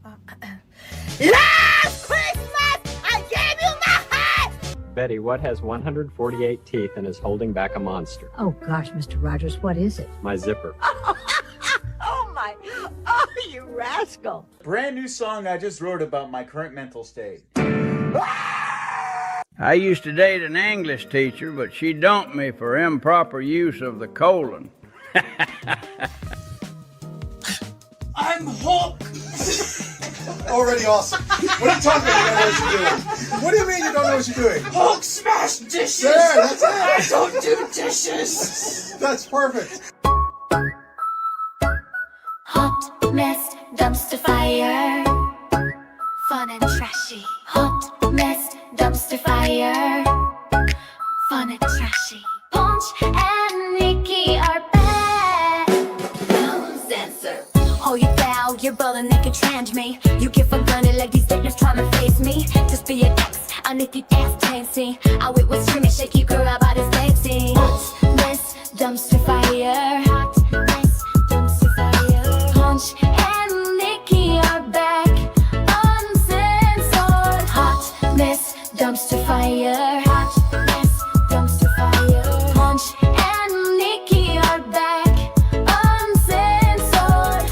Last Christmas, I gave you my hat! Betty, what has 148 teeth and is holding back a monster? Oh, gosh, Mr. Rogers, what is it? My zipper. Oh, my. Oh, you rascal. Brand new song I just wrote about my current mental state. I used to date an English teacher, but she dumped me for improper use of the colon. I'm Hulk! Already awesome. What are you talking about? You don't know what you're doing. What do you mean you don't know what you're doing? Hulk smash dishes! There, that's it. I don't do dishes! That's perfect. Hot mess, dumpster fire. Fun and trashy. Hot mess, dumpster fire. Fun and trashy. Ponch and Nikki are back. No censor. Oh, you foul, you're balling naked, trans me. You get for granted like these dickers trying to face me. Just be an ex, I need the ass fancy. I wait with screaming, shaky girl, our body's sexy. Hot mess, dumpster fire. Hot mess, dumpster fire. Ponch and Nikki are back. Uncensored. Hot mess, dumpster fire. Hot mess, dumpster fire. Ponch and Nikki are back. Uncensored.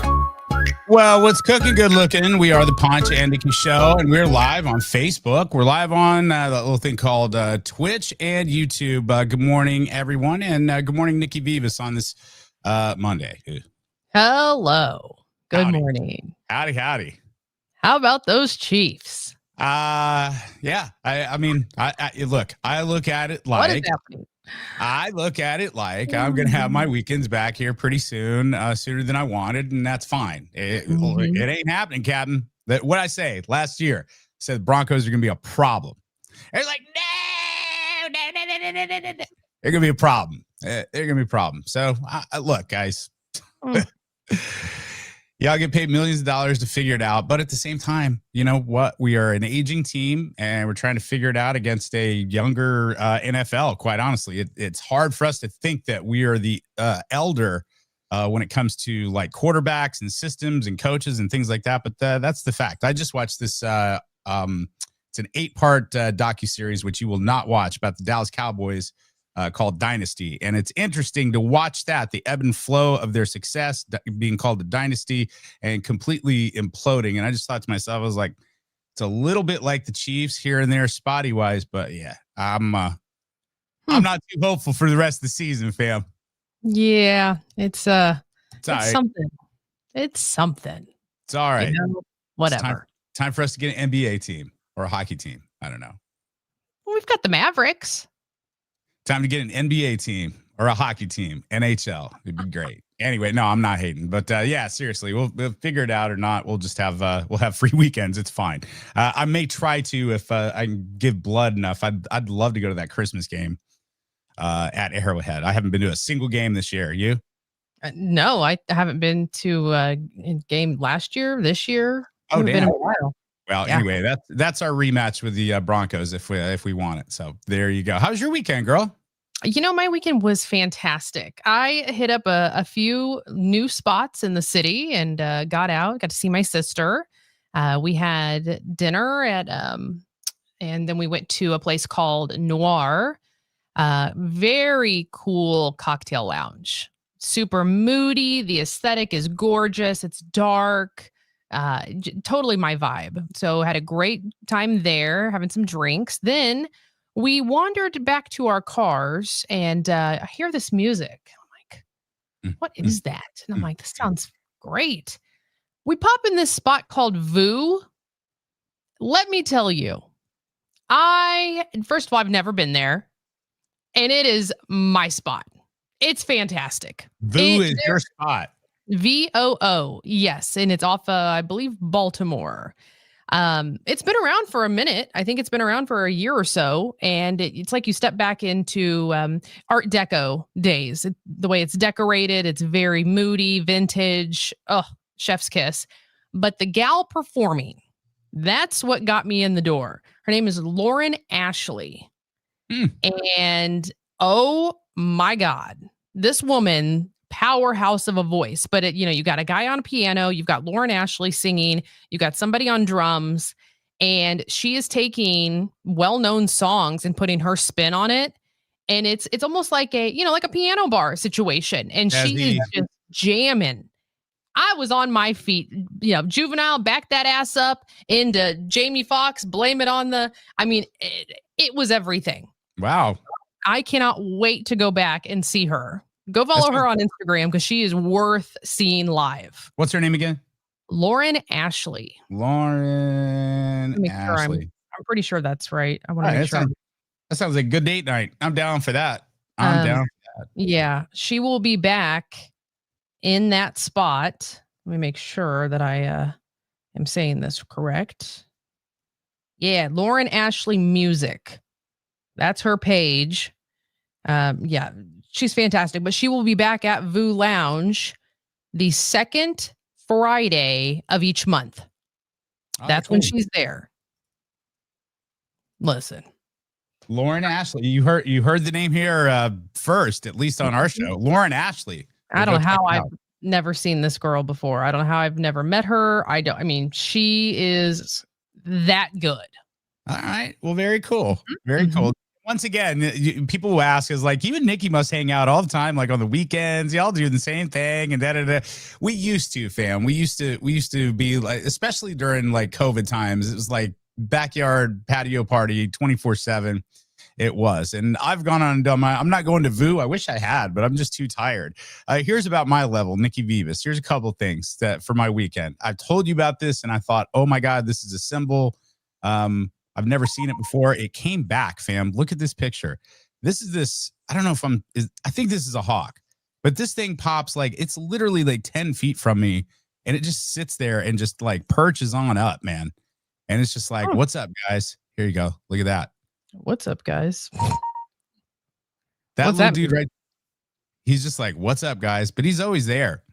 Well, what's cooking, good looking? We are the Ponch and Nikki Show, and we're live on Facebook. We're live on that little thing called Twitch and YouTube. Good morning, everyone, and good morning, Nikki Vivas, on this Monday. Hello. Good Howdy. morning. Howdy, howdy. How about those Chiefs? Yeah. I mean, look, I look at it What is like happening? I look at it like I'm gonna have my weekends back here pretty soon, sooner than I wanted, and that's fine. It ain't happening, Captain. That what I say last year said the Broncos are gonna be a problem. They're like, no. They're gonna be a problem. They're gonna be a problem. So look, guys, y'all get paid millions of dollars to figure it out, but at the same time, you know what? We are an aging team, and we're trying to figure it out against a younger NFL. Quite honestly, it's hard for us to think that we are the elder when it comes to like quarterbacks and systems and coaches and things like that. But that's the fact. I just watched this. It's an 8-part docuseries, which you will not watch, about the Dallas Cowboys. Called Dynasty. And it's interesting to watch that, the ebb and flow of their success being called the Dynasty and completely imploding. And I just thought to myself, I was like, it's a little bit like the Chiefs here and there, spotty wise, but yeah, I'm not too hopeful for the rest of the season, fam. Yeah, it's right. something. It's something. It's all right. You know, whatever. Time for us to get an NBA team or a hockey team. I don't know. Well, we've got the Mavericks. Time to get an NBA team or a hockey team, NHL. It'd be great. Anyway, no, I'm not hating, but yeah, seriously, we'll figure it out or not. We'll just have we'll have free weekends. It's fine. I may try to if I can give blood enough. I'd love to go to that Christmas game at Arrowhead. I haven't been to a single game this year. You? No, I haven't been to a game last year, this year. Oh, Been damn. a while. Well, Yeah. Anyway, that's our rematch with the Broncos if we want it. So there you go. How's your weekend, girl? You know, my weekend was fantastic. I hit up a few new spots in the city and got to see my sister. We had dinner at, and then we went to a place called Noir. Very cool cocktail lounge. Super moody. The aesthetic is gorgeous. It's dark. Totally my vibe. So had a great time there, having some drinks. Then we wandered back to our cars and I hear this music. I'm like, what is that? And I'm like, this sounds great. We pop in this spot called Voo. Let me tell you, first of all, I've never been there, and it is my spot. It's fantastic. Voo is your spot. VOO, yes, and it's off, I believe, Baltimore. It's been around for a minute. I think it's been around for a year or so, and it's like you step back into Art Deco days. The way it's decorated, it's very moody, vintage. Oh, chef's kiss. But the gal performing, that's what got me in the door. Her name is Lauren Ashley, and oh my God, this woman powerhouse of a voice. But it, you got a guy on a piano, you've got Lauren Ashley singing, you got somebody on drums, and she is taking well-known songs and putting her spin on it. And it's almost like like a piano bar situation. And she is just jamming. I was on my feet, Juvenile, back that ass up into Jamie Foxx, blame it on it was everything. Wow. I cannot wait to go back and see her. Go follow her on Instagram because she is worth seeing live. What's her name again? Lauren Ashley. Lauren Ashley. I'm pretty sure that's right. I want to make sure. That sounds like a good date night. I'm down for that. I'm down for that. Yeah, she will be back in that spot. Let me make sure that I am saying this correct. Yeah, Lauren Ashley Music. That's her page. Yeah, she's fantastic. But she will be back at Voo Lounge the second Friday of each month. That's when she's there. Listen. Lauren Ashley. You heard the name here first, at least on our show. Lauren Ashley. I don't know how I've never seen this girl before. I don't know how I've never met her. She is that good. All right. Well, very cool. Very cool. Once again, people will ask is like, even Nikki must hang out all the time, like on the weekends. Y'all do the same thing and da. We used to, fam. We used to be like, especially during like COVID times, it was like backyard patio party 24/7. It was. And I've gone on and done I'm not going to VU. I wish I had, but I'm just too tired. Here's about my level, Nikki Vivas. Here's a couple of things that for my weekend. I've told you about this and I thought, oh my God, this is a symbol. I've never seen it before. It came back, fam. Look at this picture. I don't know if I think this is a hawk, but this thing pops like, it's literally like 10 feet from me and it just sits there and just like perches on up, man. And it's just like, what's up, guys? Here you go. Look at that. What's up, guys? That little dude right. He's just like, what's up, guys? But he's always there.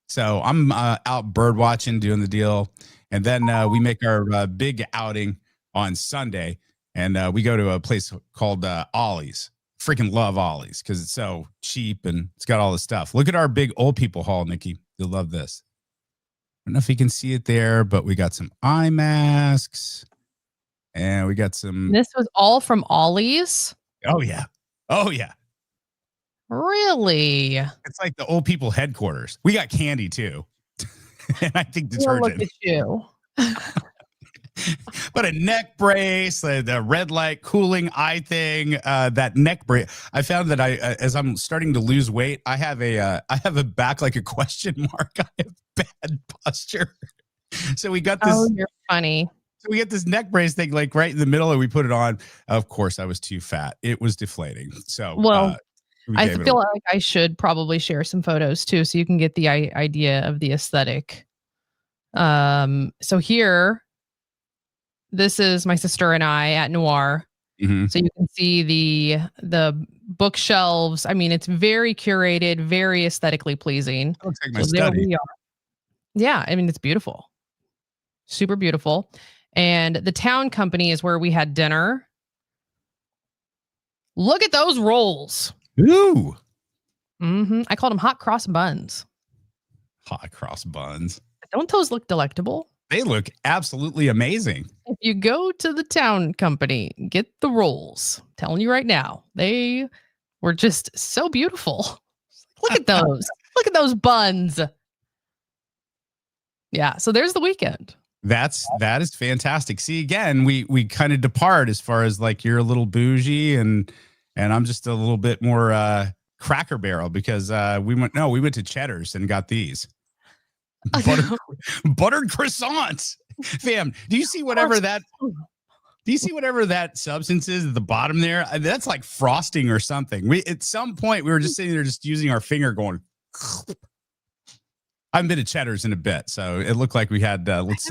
So I'm out bird watching, doing the deal. And then we make our big outing on Sunday. And we go to a place called Ollie's. Freaking love Ollie's because it's so cheap and it's got all this stuff. Look at our big old people haul, Nikki. You'll love this. I don't know if you can see it there, but we got some eye masks. And we got some. This was all from Ollie's? Oh, yeah. Oh, yeah. Really? It's like the old people headquarters. We got candy, too. And I think detergent. Look at you. But a neck brace, the red light cooling eye thing, that neck brace. I found that as I'm starting to lose weight, I have a back like a question mark. I have bad posture. So we got this. Oh, you're funny. So we get this neck brace thing like right in the middle and we put it on. Of course, I was too fat. It was deflating. So, I feel like I should probably share some photos too, so you can get the idea of the aesthetic. So here, this is my sister and I at Noir. Mm-hmm. So you can see the bookshelves. I mean, it's very curated, very aesthetically pleasing. That looks like my study. We are. Yeah, I mean, it's beautiful. Super beautiful. And the Town Company is where we had dinner. Look at those rolls. Ooh. Mm-hmm. I called them hot cross buns. Hot cross buns. Don't those look delectable? They look absolutely amazing. If you go to the Town Company, get the rolls. I'm telling you right now, they were just so beautiful. Look at those. Look at those buns. Yeah. So there's the weekend. That is fantastic. See, again, we kind of depart as far as like you're a little bougie and I'm just a little bit more Cracker Barrel because we went to Cheddar's and got these buttered croissants. Fam, do you see whatever that substance is at the bottom there? That's like frosting or something. At some point we were just sitting there just using our finger going. I haven't been to Cheddar's in a bit, so it looked like we had let's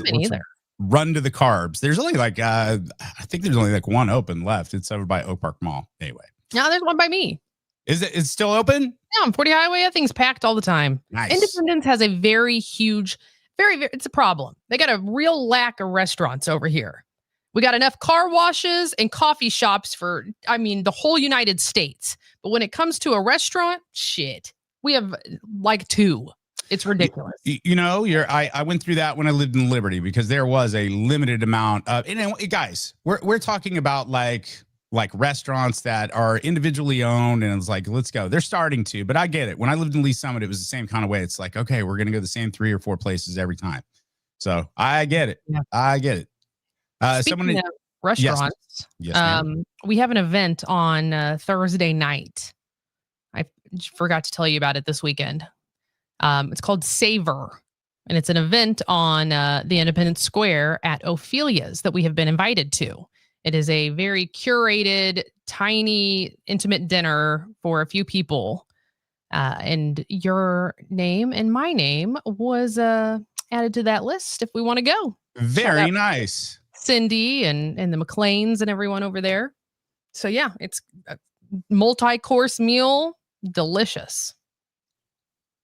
run to the carbs. There's only like I think there's only like one open left. It's over by Oak Park Mall. Anyway. No, there's one by me. Is it? It's still open? Yeah, on 40 Highway. That thing's packed all the time. Nice. Independence has a very huge, very it's a problem. They got a real lack of restaurants over here. We got enough car washes and coffee shops for, the whole United States. But when it comes to a restaurant, shit. We have like 2. It's ridiculous. I went through that when I lived in Liberty because there was a limited amount of, guys, we're talking about like restaurants that are individually owned, and it's like, let's go. They're starting to, but I get it. When I lived in Lee Summit, it was the same kind of way. It's like, okay, we're going to go the same 3 or 4 places every time. So I get it. Yeah. I get it. Speaking of restaurants, yes, we have an event on Thursday night. I forgot to tell you about it this weekend. It's called Savor, and it's an event on the Independence Square at Ophelia's that we have been invited to. It is a very curated, tiny, intimate dinner for a few people. And your name and my name was added to that list if we want to go. Very nice. Cindy and the McLeans and everyone over there. So yeah, it's a multi-course meal. Delicious.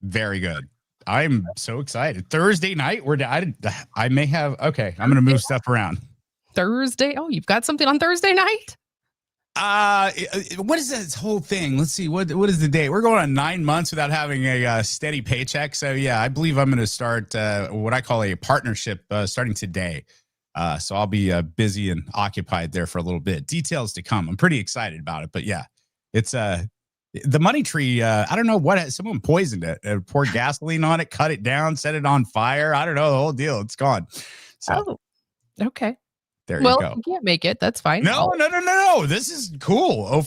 Very good. I'm so excited. Thursday night, I may have, okay, I'm going to move stuff around. Thursday? Oh, you've got something on Thursday night? What is this whole thing? Let's see. What is the date? We're going on 9 months without having a steady paycheck. So yeah, I believe I'm going to start what I call a partnership starting today. So I'll be busy and occupied there for a little bit. Details to come. I'm pretty excited about it, but yeah, it's the money tree. I don't know what someone poisoned it, poured gasoline on it, cut it down, set it on fire. I don't know the whole deal. It's gone. So, okay. There you go. You can't make it. That's fine. No. This is cool.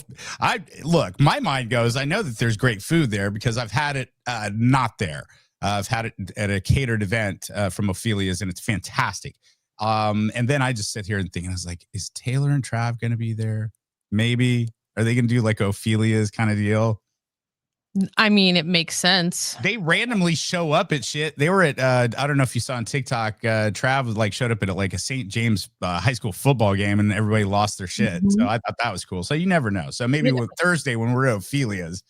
Look, my mind goes, I know that there's great food there because I've had it not there. I've had it at a catered event from Ophelia's, and it's fantastic. And then I just sit here and think, I was like, is Taylor and Trav going to be there? Maybe. Are they going to do like Ophelia's kind of deal? I mean, it makes sense. They randomly show up at shit. They were at, I don't know if you saw on TikTok, Trav like showed up at like a St. James high school football game and everybody lost their shit. Mm-hmm. So I thought that was cool. So you never know. So maybe with Thursday when we're at Ophelia's,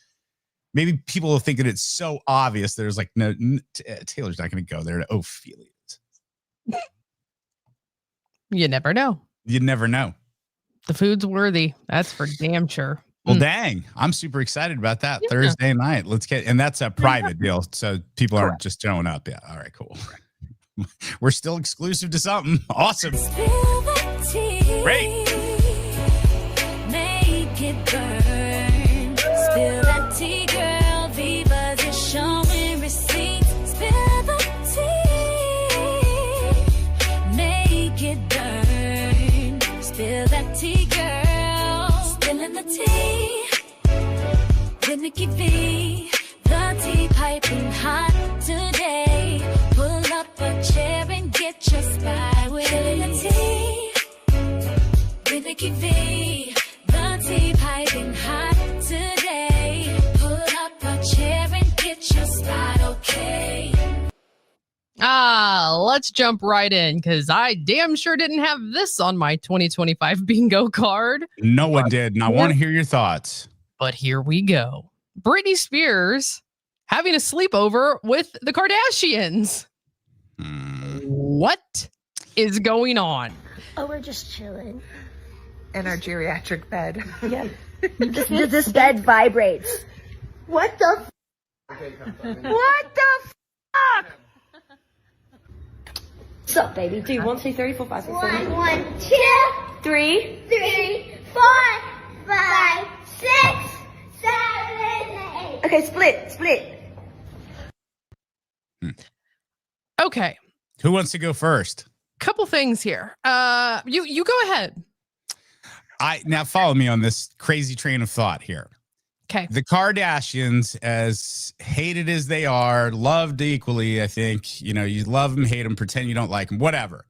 maybe people will think that it's so obvious. There's like, no, Taylor's not going to go there to Ophelia's. You never know. You never know. The food's worthy. That's for damn sure. Well, dang, I'm super excited about that Thursday night. Let's get, and that's a private deal. So people aren't just showing up. Yeah. All right, cool. We're still exclusive to something. Awesome. Great. Make it burn. Spill that tea, girl. Viva's is showing receipts. Spill the tea. Make it burn. Spill that tea, girl. Spilling the tea. With Nikki V, the tea piping hot today. Pull up a chair and get your spy with the tea. With Nikki V, the tea piping hot today. Pull up a chair and get your spot, okay? Let's jump right in because I damn sure didn't have this on my 2025 bingo card. No one did, and I want to hear your thoughts. But here we go. Britney Spears having a sleepover with the Kardashians. What is going on? Oh, we're just chilling. In our geriatric bed. Yeah. This bed vibrates. What the What the fuck? What's up, baby? Do 1, 2, 3, 4, 5, 6, 7. 1, 2, 3, 4, 5, 6, 7, 8. Okay, split. Okay. Who wants to go first? Couple things here. You go ahead. Now follow me on this crazy train of thought here. Okay. The Kardashians, as hated as they are, loved equally, I think. You know, you love them, hate them, pretend you don't like them, whatever.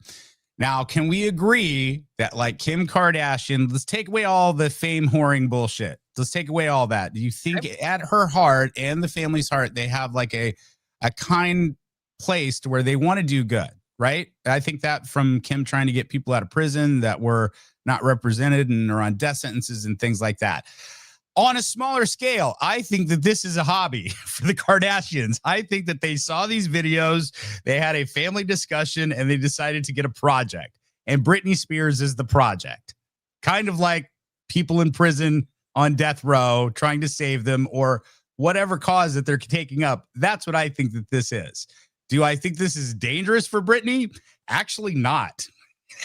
Now, can we agree that like Kim Kardashian, let's take away all the fame whoring bullshit. Let's take away all that. Do you think at her heart and the family's heart, they have like a kind place to where they want to do good, right? I think that from Kim trying to get people out of prison that were not represented and are on death sentences and things like that. On a smaller scale, I think that this is a hobby for the Kardashians. I think that they saw these videos, they had a family discussion, and they decided to get a project. And Britney Spears is the project. Kind of like people in prison on death row trying to save them, or whatever cause that they're taking up. That's what I think that this is. Do I think this is dangerous for Britney? Actually not.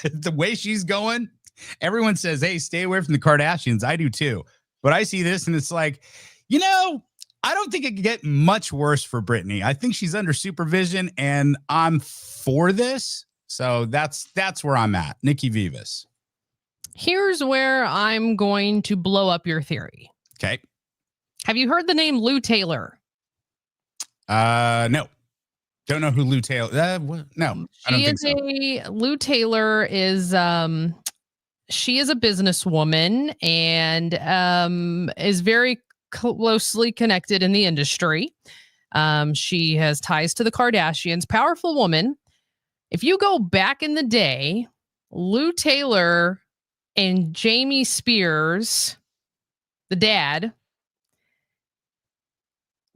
The way she's going, everyone says, hey, stay away from the Kardashians. I do too. But I see this and it's like, I don't think it could get much worse for Britney. I think she's under supervision and I'm for this. So that's where I'm at. Nikki Vivas. Here's where I'm going to blow up your theory. Okay. Have you heard the name Lou Taylor? No. Don't know who Lou Taylor. No, I don't think so. Lou Taylor is she is a businesswoman and is very closely connected in the industry. She has ties to the Kardashians. Powerful woman. If you go back in the day, Lou Taylor and Jamie Spears, the dad,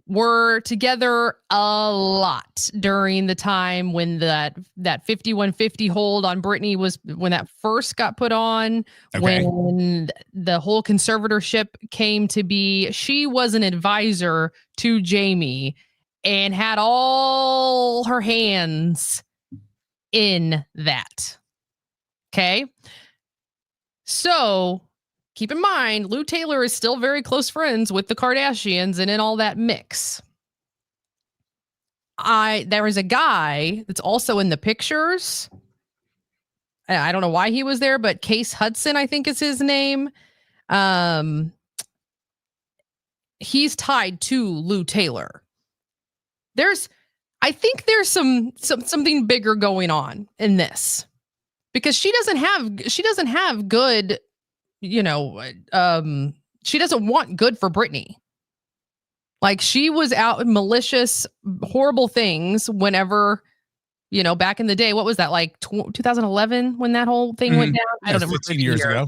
were together a lot during the time when that 5150 hold on Britney when that first got put on, when the whole conservatorship came to be. She was an advisor to Jamie and had all her hands in that. Okay. So keep in mind, Lou Taylor is still very close friends with the Kardashians and in all that mix. There is a guy that's also in the pictures. I don't know why he was there, but Case Hudson, I think is his name. He's tied to Lou Taylor. I think there's something bigger going on in this because she doesn't have good. She doesn't want good for Britney. Like she was out in malicious, horrible things whenever, back in the day. What was that, like 2011 when that whole thing went down? I don't know. 15 years ago.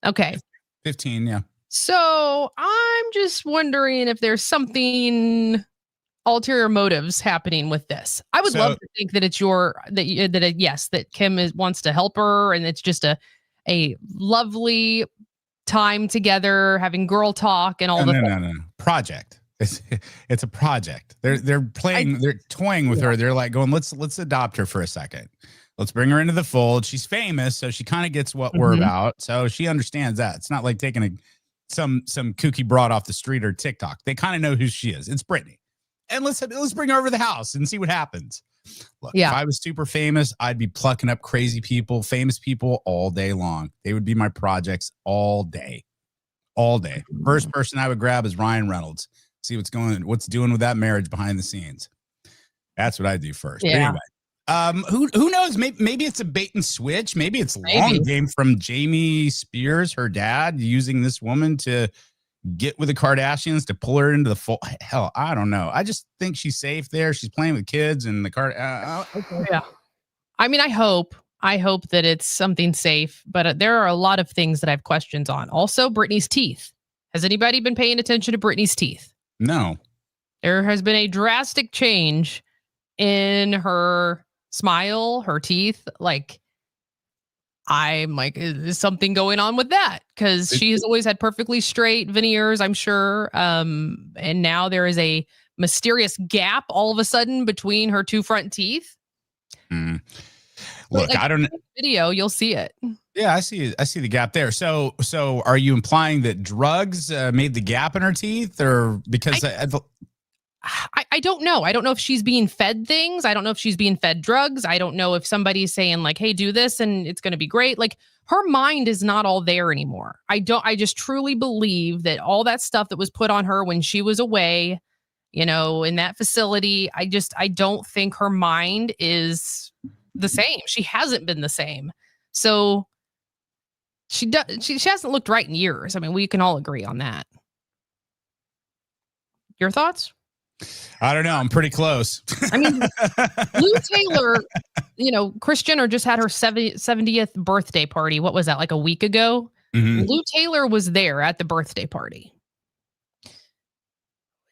Okay. 15, yeah. So I'm just wondering if there's something ulterior motives happening with this. I would love to think that it's that Kim wants to help her and it's just a lovely time together, having girl talk and all No. Project. It's a project. They're playing. They're toying with her. They're like going, let's adopt her for a second. Let's bring her into the fold. She's famous, so she kind of gets what we're about. So she understands that. It's not like taking some kooky broad off the street or TikTok. They kind of know who she is. It's Britney, and let's bring her over the house and see what happens. Look, if I was super famous, I'd be plucking up crazy people, famous people all day long. They would be my projects all day. First person I would grab is Ryan Reynolds. See what's doing with that marriage behind the scenes. That's what I do first. Yeah. But anyway, who knows? Maybe it's a bait and switch. Maybe it's long game from Jamie Spears, her dad, using this woman to get with the Kardashians to pull her into the fold. Hell, I don't know. I just think she's safe there. She's playing with kids and the okay. Yeah. I mean, I hope that it's something safe, but there are a lot of things that I have questions on. Also, Britney's teeth. Has anybody been paying attention to Britney's teeth? No. There has been a drastic change in her smile, her teeth. Like, I'm like, is something going on with that? Because she has always had perfectly straight veneers, I'm sure. And now there is a mysterious gap all of a sudden between her two front teeth. Look, I don't know. Video, you'll see it. Yeah, I see the gap there. So are you implying that drugs made the gap in her teeth, or because I don't know. I don't know if she's being fed things. I don't know if she's being fed drugs. I don't know if somebody's saying like, hey, do this and it's going to be great. Like her mind is not all there anymore. I just truly believe that all that stuff that was put on her when she was away, in that facility, I don't think her mind is the same. She hasn't been the same. So she hasn't looked right in years. I mean, we can all agree on that. Your thoughts? I don't know. I'm pretty close. I mean, Lou Taylor, Kris Jenner just had her 70th birthday party. What was that, like a week ago? Lou Taylor was there at the birthday party.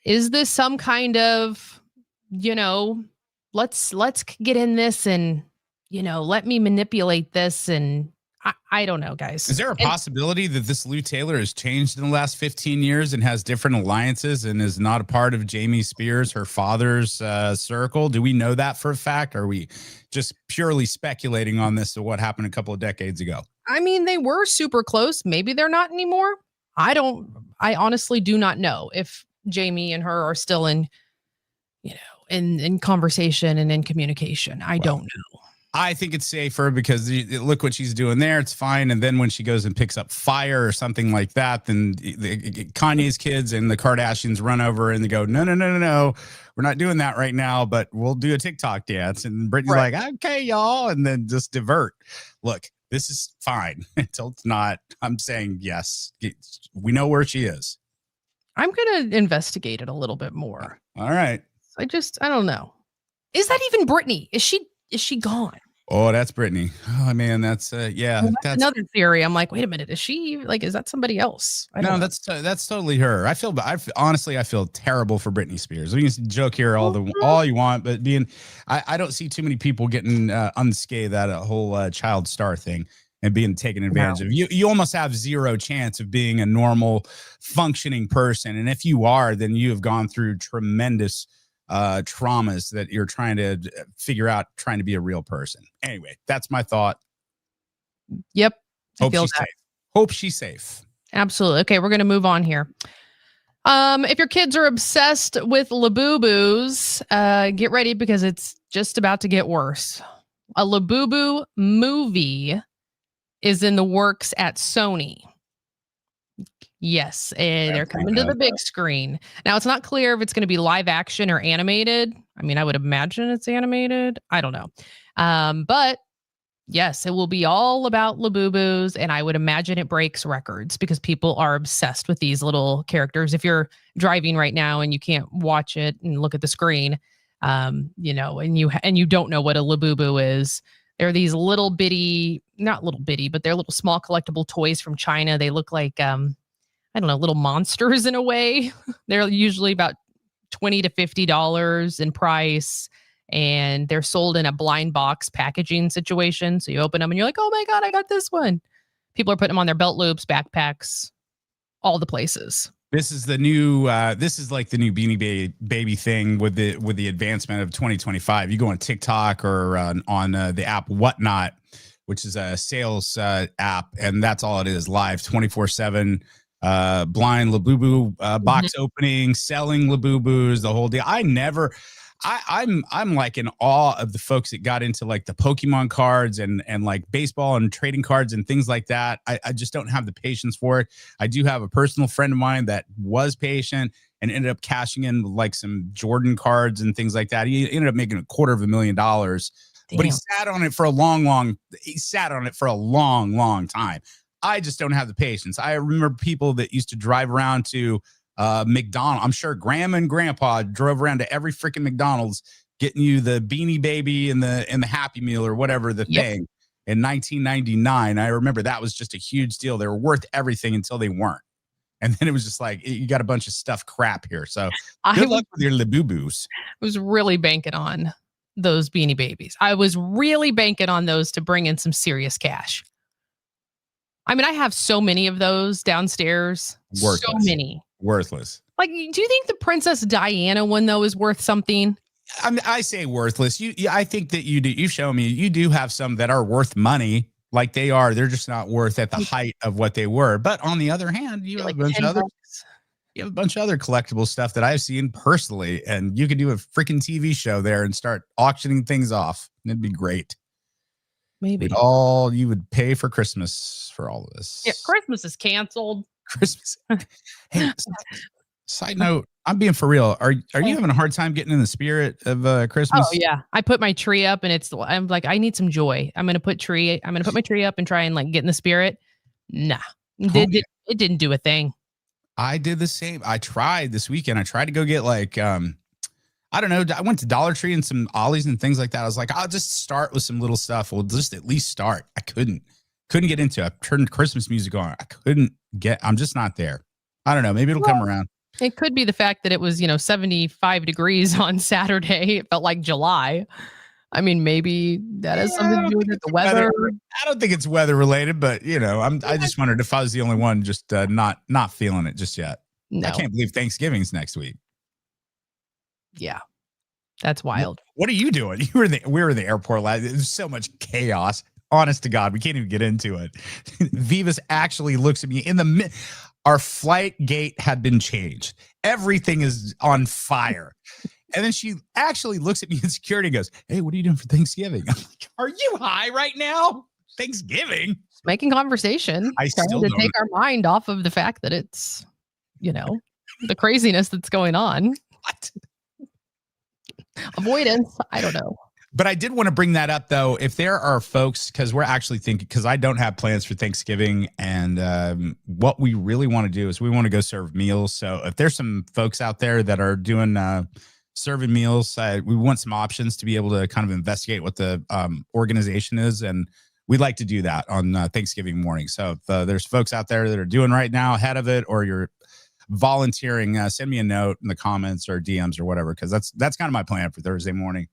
Is this some kind of, let's get in this and, let me manipulate this? And I don't know, guys. Is there a possibility that this Lou Taylor has changed in the last 15 years and has different alliances and is not a part of Jamie Spears, her father's circle? Do we know that for a fact? Or are we just purely speculating on this of what happened a couple of decades ago? I mean, they were super close. Maybe they're not anymore. I honestly do not know if Jamie and her are still in, in conversation and in communication. I don't know. I think it's safer because look what she's doing there. It's fine. And then when she goes and picks up Fire or something like that, then Kanye's kids and the Kardashians run over and they go, no. We're not doing that right now, but we'll do a TikTok dance. And Britney's like, okay, y'all. And then just divert. Look, this is fine until it's not. I'm saying, yes, we know where she is. I'm going to investigate it a little bit more. All right. I don't know. Is that even Britney? Is she gone? Oh, that's Britney. Oh man, that's yeah. Well, that's another theory. I'm like, wait a minute, is that somebody else? No, that's totally her. I honestly feel terrible for Britney Spears. We can joke here all you want, but I don't see too many people getting unscathed at a whole child star thing and being taken advantage of. You almost have zero chance of being a normal functioning person, and if you are, then you have gone through tremendous traumas that you're trying to figure out, trying to be a real person. Anyway, that's my thought. Yep. Hope she's safe. Absolutely. Okay, we're going to move on here. If your kids are obsessed with Labubu's, get ready because it's just about to get worse. A Labubu movie is in the works at Sony. Yes, they're coming to the big screen. Now, it's not clear if it's going to be live action or animated. I mean, I would imagine it's animated. I don't know. But yes, it will be all about Labubus, and I would imagine it breaks records because people are obsessed with these little characters. If you're driving right now and you can't watch it and look at the screen, and you don't know what a Labubu is, they're these little bitty, not little bitty, but they're little small collectible toys from China. They look like I don't know, little monsters in a way. They're usually about $20 to $50 in price, and they're sold in a blind box packaging situation. So you open them and you're like, oh my God, I got this one. People are putting them on their belt loops, backpacks, all the places. This is the new, this is like the new Beanie Baby thing with the advancement of 2025. You go on TikTok or on the app Whatnot, which is a sales app, and that's all it is, live 24/7. Blind Labubu box opening, selling Labubus, the whole deal. I'm like in awe of the folks that got into like the Pokemon cards and like baseball and trading cards and things like that. I just don't have the patience for it. I do have a personal friend of mine that was patient and ended up cashing in with like some Jordan cards and things like that. He ended up making $250,000, but he sat on it for a long time. I just don't have the patience. I remember people that used to drive around to McDonald's. I'm sure Grandma and Grandpa drove around to every freaking McDonald's getting you the Beanie Baby and the Happy Meal or whatever the thing in 1999. I remember that was just a huge deal. They were worth everything until they weren't. And then it was just like, you got a bunch of stuff crap here. So good luck with your Labubus. I was really banking on those Beanie Babies. I was really banking on those to bring in some serious cash. I mean, I have so many of those downstairs. Worthless. So many. Worthless. Like, do you think the Princess Diana one, though, is worth something? I say worthless. I think that you do. You show me you do have some that are worth money. Like they are. They're just not worth at the height of what they were. But on the other hand, you have a bunch of other collectible stuff that I've seen personally. And you could do a freaking TV show there and start auctioning things off. It'd be great. Maybe you would pay for Christmas for all of this. Yeah, Christmas is canceled. Christmas. Hey, side note, I'm being for real. Are you having a hard time getting in the spirit of Christmas? Oh yeah, I put my tree up, and I'm like, I need some joy. I'm gonna put my tree up and try and like get in the spirit. Nah, it didn't do a thing. I did the same. I tried this weekend. I tried to go get like I don't know. I went to Dollar Tree and some Ollies and things like that. I was like, I'll just start with some little stuff. We'll just at least start. I couldn't get into it. I turned Christmas music on. I'm just not there. I don't know. Maybe it'll come around. It could be the fact that it was, 75 degrees on Saturday. It felt like July. I mean, maybe that has something to do with the weather. I don't think it's weather related, but I just wondered if I was the only one just not feeling it just yet. No. I can't believe Thanksgiving's next week. Yeah, that's wild. What are you doing? We were in the airport last. There's so much chaos. Honest to God, we can't even get into it. Vivas actually looks at me in the our flight gate had been changed. Everything is on fire. And then she actually looks at me in security and goes, "Hey, what are you doing for Thanksgiving?" I'm like, "Are you high right now? Thanksgiving?" Making conversation. I still trying to take our mind off of the fact that it's, the craziness that's going on. What? Avoidance. I don't know. But I did want to bring that up, though. If there are folks, because we're actually thinking, because I don't have plans for Thanksgiving, and what we really want to do is we want to go serve meals. So if there's some folks out there that are doing serving meals, we want some options to be able to kind of investigate what the organization is. And we'd like to do that on Thanksgiving morning. So if there's folks out there that are doing right now ahead of it, or you're volunteering, send me a note in the comments or DMs or whatever, because that's kind of my plan for Thursday morning.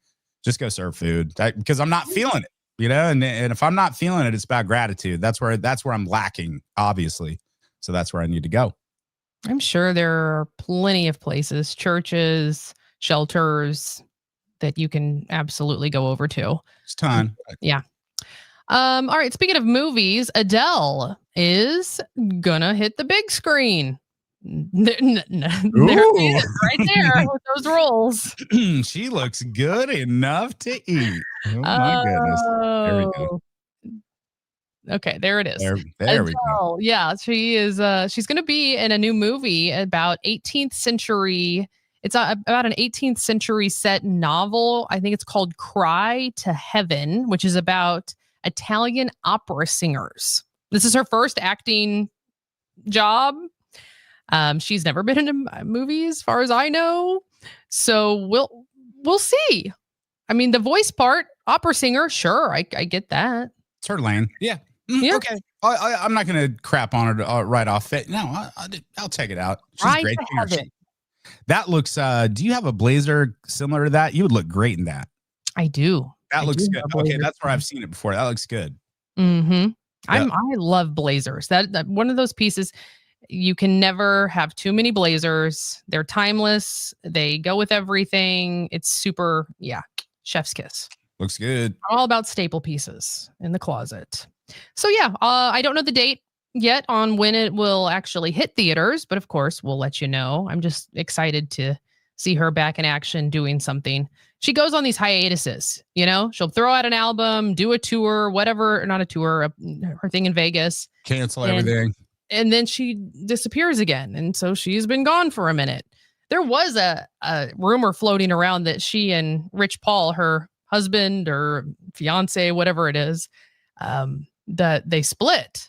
Just go serve food because I'm not feeling it, and if I'm not feeling it, it's about gratitude. That's where I'm lacking, obviously. So that's where I need to go. I'm sure there are plenty of places, churches, shelters that you can absolutely go over to. It's time. Yeah. All right. Speaking of movies, Adele is gonna hit the big screen. There it is, right there with those rolls. She looks good enough to eat. Oh my goodness. There we go. Okay, there it is. There we go. Yeah, she is. She's going to be in a new movie about 18th century. It's about an 18th century set novel. I think it's called Cry to Heaven, which is about Italian opera singers. This is her first acting job. She's never been in a movie as far as I know. So we'll see. I mean, the voice part, opera singer, sure, I get that. It's her lane. Yeah. Yeah. Okay. I'm not going to crap on her right off it. No, I'll check it out. She's Right great. to heaven. That looks, do you have a blazer similar to that? You would look great in that. I do. That looks good. Okay, that's where I've seen it before. That looks good. Mm-hmm. Yeah. I love blazers. That one of those pieces. You can never have too many blazers. They're timeless. They go with everything. It's super, chef's kiss. Looks good. All about staple pieces in the closet. So I don't know the date yet on when it will actually hit theaters, but of course we'll let you know. I'm just excited to see her back in action doing something. She goes on these hiatuses, she'll throw out an album, do a tour, whatever, not a tour, her thing in Vegas. Cancel everything. And then she disappears again. And so she's been gone for a minute. There was a rumor floating around that she and Rich Paul, her husband or fiance, whatever it is, that they split.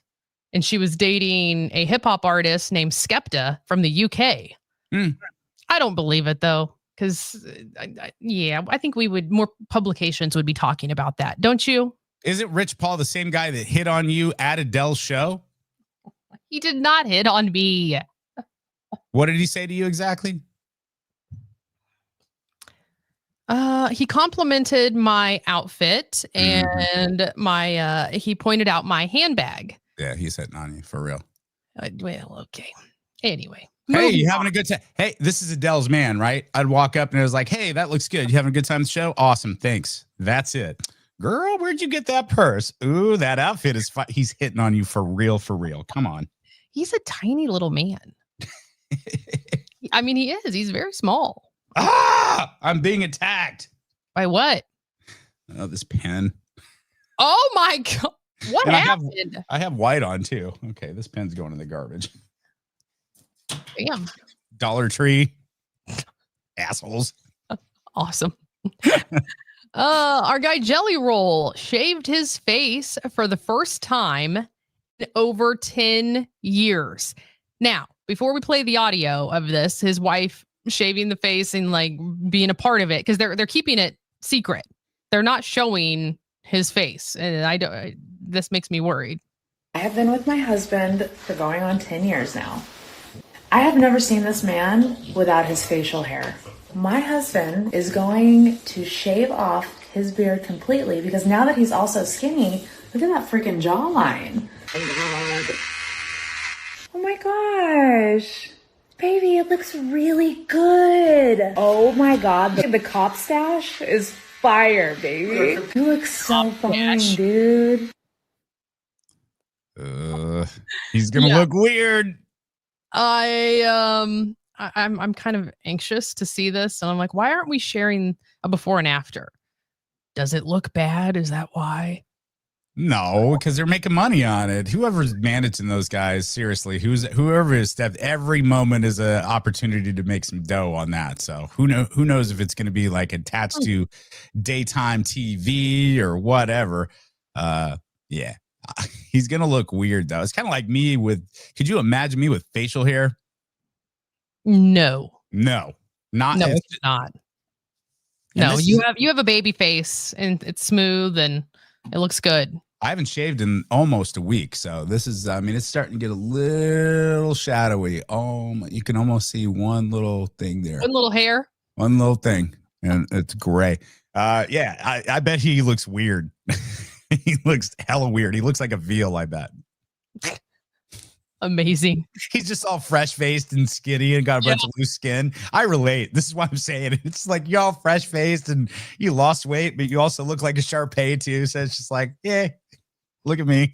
And she was dating a hip hop artist named Skepta from the UK. I don't believe it, though, because, I think more publications would be talking about that. Don't you? Isn't Rich Paul the same guy that hit on you at Adele's show? He did not hit on me. What did he say to you exactly? He complimented my outfit and he pointed out my handbag. Yeah, he's hitting on you for real. Well, okay. Anyway. Hey, you having a good time? Hey, this is Adele's man, right? I'd walk up and it was like, "Hey, that looks good. You having a good time at the show? Awesome. Thanks. That's it. Girl, where'd you get that purse? Ooh, that outfit is fun." He's hitting on you for real, for real. Come on. He's a tiny little man. I mean, he is. He's very small. I'm being attacked. By what? Oh, this pen. Oh my God. What happened? I have white on too. Okay, this pen's going in the garbage. Damn. Dollar Tree. Assholes. Awesome. Our guy Jelly Roll shaved his face for the first time in over 10 years. Now, before we play the audio of this, his wife shaving the face and like being a part of it, because they're keeping it secret. They're not showing his face, and this makes me worried. I have been with my husband for going on 10 years now. I have never seen this man without his facial hair. My husband is going to shave off his beard completely because now that he's also skinny, look at that freaking jawline. Oh my gosh. Baby, it looks really good. Oh my God. The cop stash is fire, baby. You look so fine, dude. He's gonna look weird. I'm kind of anxious to see this, and I'm like, why aren't we sharing a before and after? Does it look bad? Is that why? No, because they're making money on it. Whoever's managing those guys, seriously, whoever is that, every moment is an opportunity to make some dough on that. So who knows if it's going to be like attached to daytime TV or whatever. Yeah, he's going to look weird though. It's kind of like me with. Could you imagine me with facial hair? No, not. No, it's not. No, you have a baby face and it's smooth and it looks good. I haven't shaved in almost a week, so this is. I mean, it's starting to get a little shadowy. Oh, you can almost see one little thing there. One little hair. One little thing, and it's gray. Yeah, I bet he looks weird. He looks hella weird. He looks like a veal, I bet. Amazing. He's just all fresh-faced and skinny and got a bunch of loose skin. I relate. This is why I'm saying it. It's like you're all fresh-faced and you lost weight, but you also look like a Shar-Pei too. So it's just like, yeah, look at me.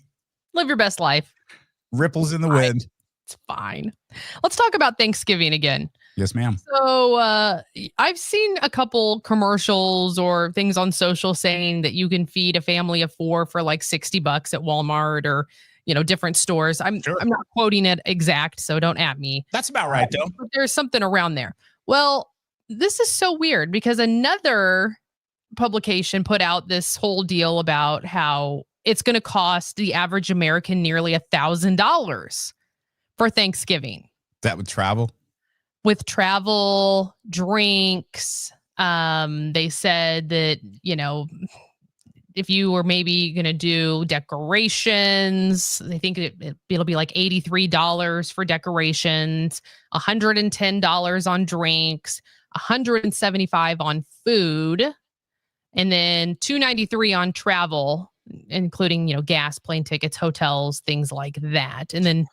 Live your best life. Ripples in the wind. It's fine. Let's talk about Thanksgiving again. Yes, ma'am. So I've seen a couple commercials or things on social saying that you can feed a family of 4 for like $60 at Walmart or different stores. I'm not quoting it exact, so don't at me. That's about right, though. But there's something around there. Well, this is so weird because another publication put out this whole deal about how it's going to cost the average American nearly $1,000 for Thanksgiving. That would travel? With travel, drinks. They said that, if you were maybe going to do decorations, I think it'll be like $83 for decorations, $110 on drinks, $175 on food, and then $293 on travel, including, gas, plane tickets, hotels, things like that. And then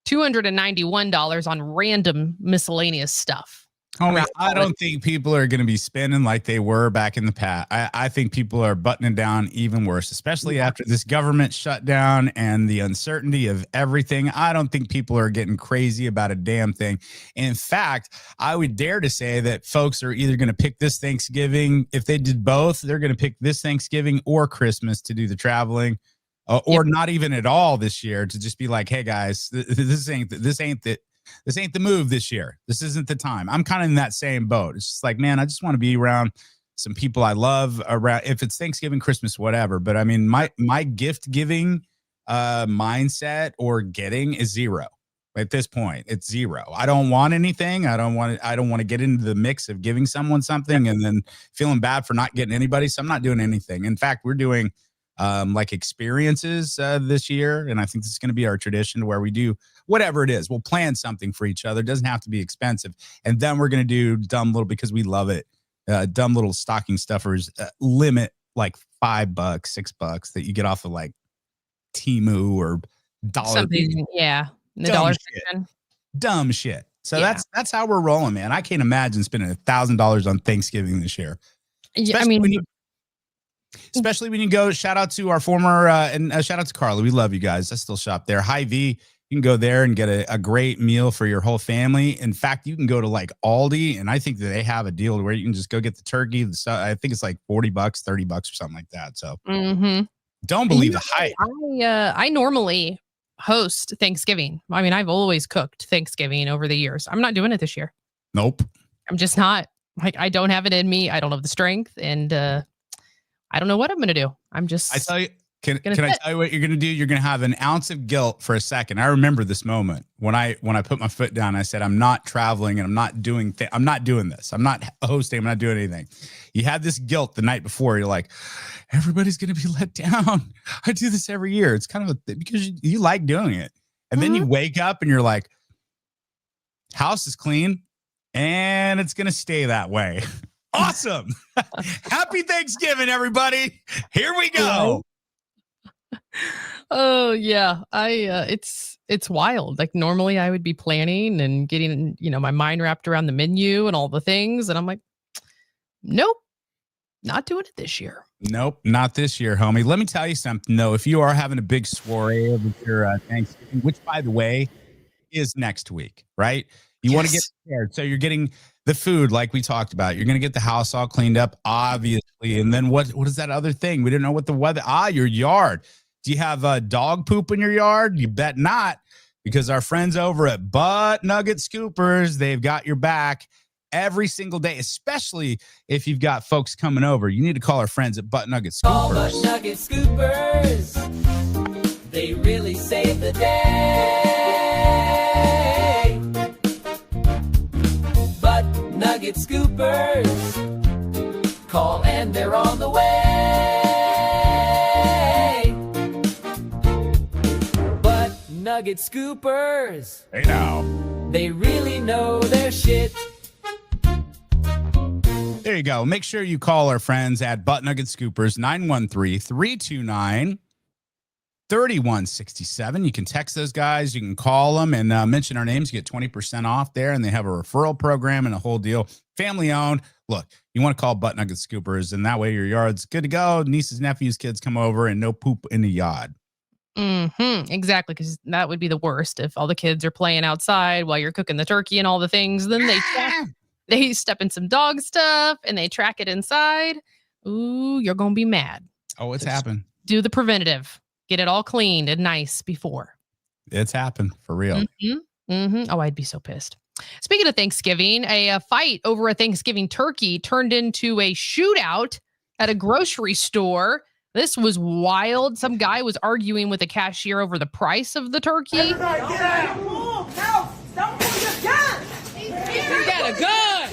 $291 on random miscellaneous stuff. Homie, I don't think people are going to be spending like they were back in the past. I think people are buttoning down even worse, especially after this government shutdown and the uncertainty of everything. I don't think people are getting crazy about a damn thing. In fact, I would dare to say that folks are either going to pick this Thanksgiving. If they did both, they're going to pick this Thanksgiving or Christmas to do the traveling. Or not even at all this year, to just be like, hey guys, this ain't the move this year. This isn't the time. I'm kind of in that same boat. It's just like, man, I just want to be around some people I love, around if it's Thanksgiving, Christmas, whatever. But I mean, my gift giving mindset or getting is zero. At this point, it's zero. I don't want anything. I don't want to get into the mix of giving someone something and then feeling bad for not getting anybody. So I'm not doing anything. In fact, we're doing like experiences this year. And I think this is going to be our tradition where we do whatever it is. We'll plan something for each other. It doesn't have to be expensive. And then we're going to do dumb little, because we love it. Dumb little stocking stuffers, limit like $5, $6 that you get off of like Temu or Dollar. Yeah. The dollar section. Dumb shit. So that's how we're rolling, man. I can't imagine spending $1,000 on Thanksgiving this year. Especially when you go, shout out to our former, and shout out to Carla. We love you guys. I still shop there. Hy-Vee, you can go there and get a great meal for your whole family. In fact, you can go to like Aldi, and I think that they have a deal where you can just go get the turkey. I think it's like $40, $30 or something like that. So don't believe the hype. I normally host Thanksgiving. I mean, I've always cooked Thanksgiving over the years. I'm not doing it this year. Nope. I'm just not. Like, I don't have it in me. I don't have the strength, and I don't know what I'm going to do. I'm just. I tell you, can I tell you what you're going to do? You're going to have an ounce of guilt for a second. I remember this moment when I put my foot down. I said, I'm not traveling and I'm not doing this. I'm not hosting. I'm not doing anything. You had this guilt the night before. You're like, everybody's going to be let down. I do this every year. It's kind of because you like doing it. And then you wake up and you're like, house is clean and it's going to stay that way. Awesome. Happy Thanksgiving, everybody. Here we go. Oh yeah. It's wild. Like normally I would be planning and getting, my mind wrapped around the menu and all the things. And I'm like, nope, not doing it this year. Nope, not this year, homie. Let me tell you something, though. If you are having a big soiree over your Thanksgiving, which, by the way, is next week, right? You want to get prepared. So you're getting the food like we talked about. You're going to get the house all cleaned up, obviously. And then what is that other thing? We didn't know what the weather. Your yard. Do you have dog poop in your yard? You bet not, because our friends over at Butt Nugget Scoopers, they've got your back every single day, especially if you've got folks coming over. You need to call our friends at Butt Nugget Scoopers. All Butt Nugget Scoopers, they really save the day. Butt Nugget Scoopers, call and they're on the way. Butt Nugget Scoopers, hey now, they really know their shit. There you go. Make sure you call our friends at Butt Nugget Scoopers, 913-329-3167. You can text those guys. You can call them and mention our names. You get 20% off there, and they have a referral program and a whole deal. Family owned. Look, you want to call Butt Nugget Scoopers, and that way your yard's good to go. Nieces, nephews, kids come over, and no poop in the yard. Exactly, because that would be the worst if all the kids are playing outside while you're cooking the turkey and all the things. Then they step in some dog stuff and they track it inside. Ooh, you're going to be mad. Oh, it's happened. Do the preventative. Get it all cleaned and nice before. It's happened for real. Oh, I'd be so pissed. Speaking of Thanksgiving, a fight over a Thanksgiving turkey turned into a shootout at a grocery store. This was wild. Some guy was arguing with a cashier over the price of the turkey. Everybody get out! Don't pull your gun! You got a gun!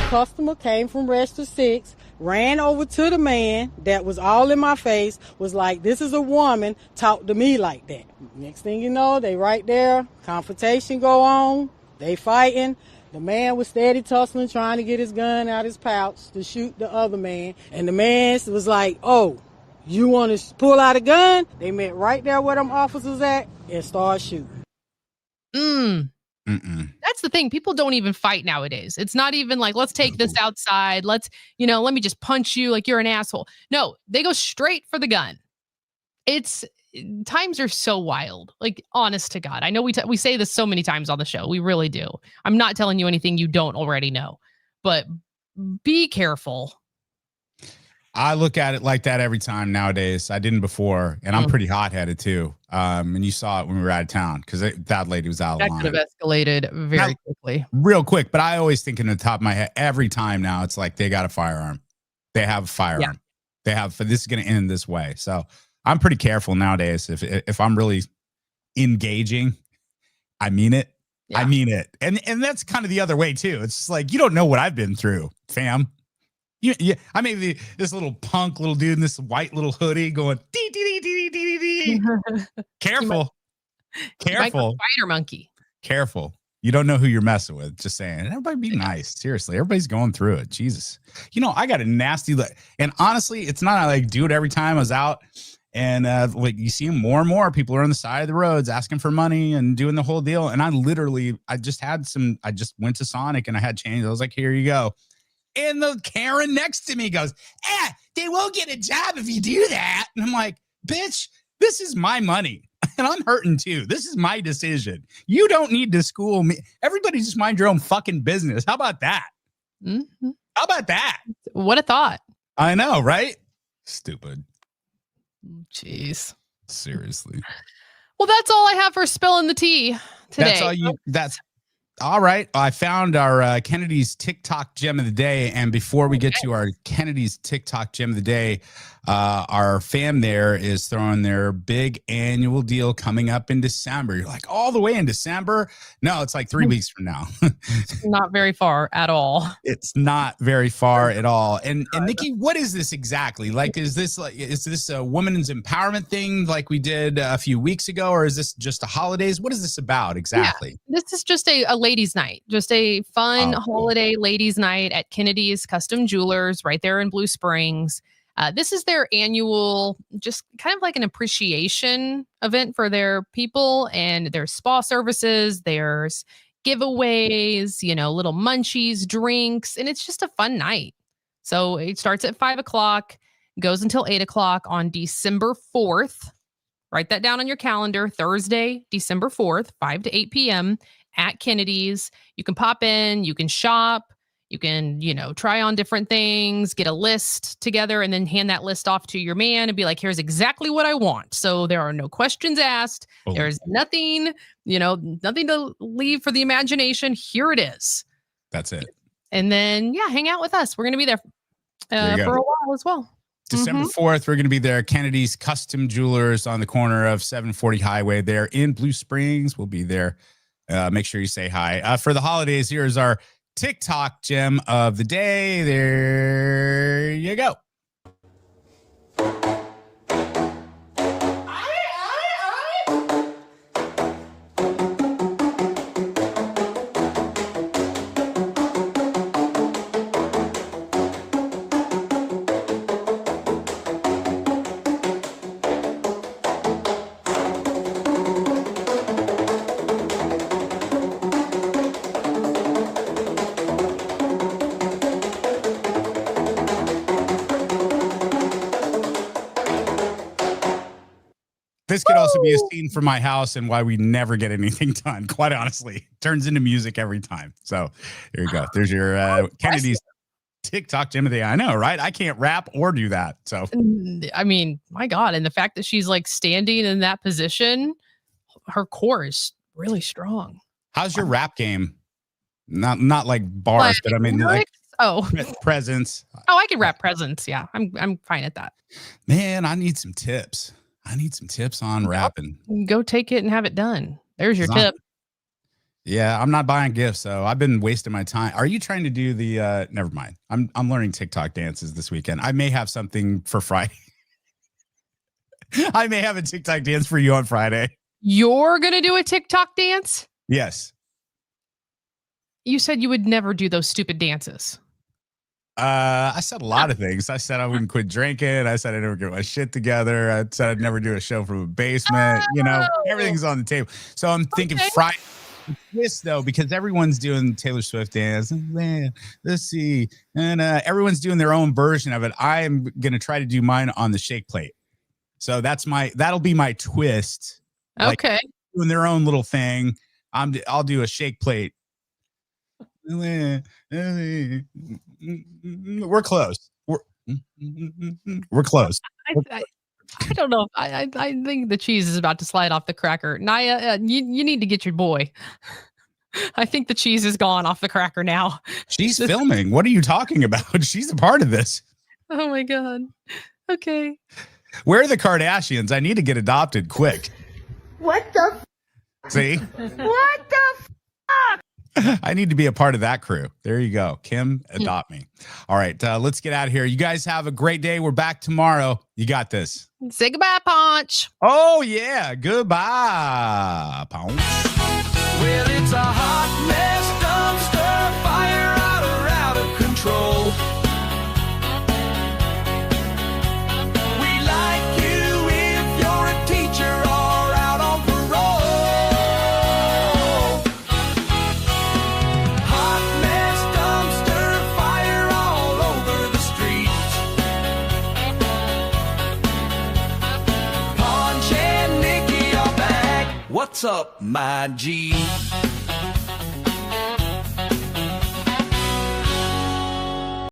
Customer came from register 6, ran over to the man that was all in my face, was like, this is a woman, talk to me like that. Next thing you know, they right there, confrontation go on, they fighting. The man was steady tussling, trying to get his gun out his pouch to shoot the other man. And the man was like, oh, you want to pull out a gun? They met right there where them officers at and started shooting. That's the thing. People don't even fight nowadays. It's not even like, let's take this outside. Let's, let me just punch you like you're an asshole. No, they go straight for the gun. Times are so wild. Like, honest to God. I know we say this so many times on the show. We really do. I'm not telling you anything you don't already know, but be careful. I look at it like that every time nowadays. I didn't before, and I'm pretty hot-headed too. And you saw it when we were out of town because that lady was out of line. That could have escalated very quickly. Real quick, but I always think in the top of my head, every time now, it's like they got a firearm. They have a firearm. Yeah. They have, this is going to end this way. So I'm pretty careful nowadays. If I'm really engaging, I mean it. Yeah. I mean it. And that's kind of the other way too. It's just like, you don't know what I've been through, fam. Yeah, I mean, this little punk little dude in this white little hoodie going dee dee dee dee dee dee. Careful, careful, spider monkey. Careful. You don't know who you're messing with. Just saying. Everybody be nice. Seriously, everybody's going through it. Jesus, I got a nasty look, and honestly, it's not I like do it every time I was out, and like you see more and more people are on the side of the roads asking for money and doing the whole deal. And I just went to Sonic and I had change. I was like, here you go. And the Karen next to me goes, they won't get a job if you do that. And I'm like, bitch, this is my money. And I'm hurting too. This is my decision. You don't need to school me. Everybody just mind your own fucking business. How about that? Mm-hmm. How about that? What a thought. I know, right? Stupid. Jeez. Seriously. Well, that's all I have for spilling the tea today. That's all right. I found our Kennedy's TikTok gem of the day. And before we get to our Kennedy's TikTok gem of the day, our fam there is throwing their big annual deal coming up in December. You're like, all the way in December? No, it's like 3 weeks from now. Not very far at all. It's not very far at all. And Nikki, what is this exactly? Like, is this a women's empowerment thing like we did a few weeks ago? Or is this just the holidays? What is this about exactly? Yeah, this is just a ladies' night, just a fun holiday ladies' night at Kennedy's Custom Jewelers right there in Blue Springs. This is their annual, just kind of like an appreciation event for their people, and there's spa services, there's giveaways, little munchies, drinks, and it's just a fun night. So it starts at 5:00, goes until 8:00 on December 4th. Write that down on your calendar. Thursday, December 4th, 5 to 8 p.m. at Kennedy's. You can pop in, you can shop. You can, try on different things, get a list together, and then hand that list off to your man and be like, here's exactly what I want. So there are no questions asked. There's nothing, nothing to leave for the imagination. Here it is. That's it. And then, hang out with us. We're going to be there for a while as well. December 4th, we're going to be there. Kennedy's Custom Jewelers on the corner of 740 Highway there in Blue Springs. We'll be there. Make sure you say hi. For the holidays, here's our TikTok gem of the day. There you go. This could also be a scene from my house and why we never get anything done. Quite honestly, turns into music every time. So there you go. There's your Kennedy's TikTok gem of the day. I know, right? I can't rap or do that. So I mean, my God, and the fact that she's like standing in that position, her core is really strong. How's your rap game? Not like bars, but I mean like presence. Oh, I can rap presence. Yeah, I'm fine at that. Man, I need some tips. I need some tips on rapping. Go take it and have it done. There's your tip. Yeah, I'm not buying gifts, so I've been wasting my time. Are you trying to do the never mind. I'm learning TikTok dances this weekend. I may have something for Friday. I may have a TikTok dance for you on Friday. You're going to do a TikTok dance? Yes. You said you would never do those stupid dances. I said a lot of things. I said I wouldn't quit drinking. I said I'd never get my shit together. I said I'd never do a show from a basement. Everything's on the table. So I'm thinking Friday. This though, because everyone's doing Taylor Swift dance. Let's see, and everyone's doing their own version of it. I'm gonna try to do mine on the shake plate. So that'll be my twist. Okay, like, doing their own little thing. I'll do a shake plate. We're close. We're close. I don't know. I think the cheese is about to slide off the cracker. Naya, you need to get your boy. I think the cheese is gone off the cracker now. She's filming. What are you talking about? She's a part of this. Oh my God. Okay. Where are the Kardashians? I need to get adopted quick. What the? See? What the fuck? I need to be a part of that crew. There you go. Kim, adopt me. All right, let's get out of here. You guys have a great day. We're back tomorrow. You got this. Say goodbye, Ponch. Oh, yeah. Goodbye, Ponch. Well, it's a hot mess dumpster fire out of control. We like you if you're a teacher or out on parole. Hot mess dumpster fire all over the street. Ponch and Nikki are back. What's up, my G?